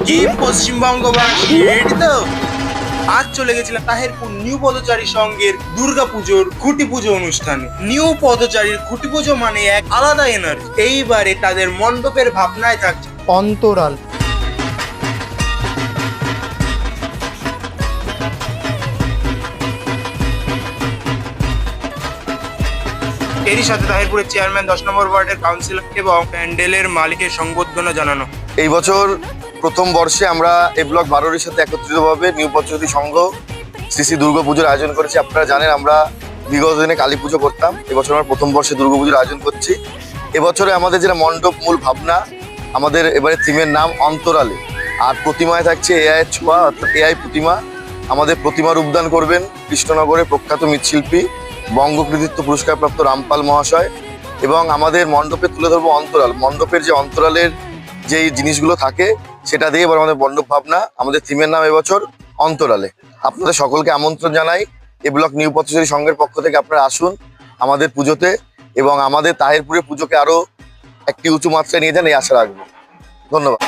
কি পশ্চিমবঙ্গবাসী রেডি তো? আজ চলে গেছিলাম তাহিরপুর নিউ পদচারী সংঘের দুর্গাপুজোর খুঁটি পুজো অনুষ্ঠানে। নিউ পদচারীর খুঁটি পুজো মানে এক আলাদা এনার্জি। এইবারে তাদের মণ্ডপের ভাবনায় থাকছে অন্তরাল। এরই সাথে তাহিরপুরের চেয়ারম্যান 10 নম্বর ওয়ার্ডের কাউন্সিলর এবং প্যান্ডেলের মালিকের সংবর্ধনা জানানো। এই বছর প্রথম বর্ষে আমরা এ ব্লক 12-এর সাথে একত্রিতভাবে নিউ পঞ্চায়েত সংঘ শ্রী শ্রী দুর্গাপুজোর আয়োজন করেছি। আপনারা জানেন আমরা বিগত দিনে কালী পুজো করতাম, এবছর আমরা প্রথম বর্ষে দুর্গাপুজোর আয়োজন করছি। এবছরে আমাদের যেটা মণ্ডপ মূল ভাবনা, আমাদের এবারে থিমের নাম অন্তরালে। আর প্রতিমায় থাকছে এআই এর ছোঁয়া, অর্থাৎ এআই প্রতিমা। আমাদের প্রতিমা রূপদান করবেন কৃষ্ণনগরের প্রখ্যাত মৃৎশিল্পী বঙ্গ কৃতিত্ব পুরস্কারপ্রাপ্ত রামপাল মহাশয়। এবং আমাদের মণ্ডপে তুলে ধরবো অন্তরাল। মণ্ডপের যে অন্তরালের যেই জিনিসগুলো থাকে সেটা দিয়ে এবার আমাদের মণ্ডপ ভাবনা। আমাদের থিমের নাম এবছর অন্তরালে। আপনাদের সকলকে আমন্ত্রণ জানাই এ ব্লক নিউ পথচারী সংঘের পক্ষ থেকে। আপনারা আসুন আমাদের পুজোতে এবং আমাদের তাহিরপুরের পুজোকে আরো একটি উঁচু মাত্রায় নিয়ে যান, এই আশা রাখবো। ধন্যবাদ।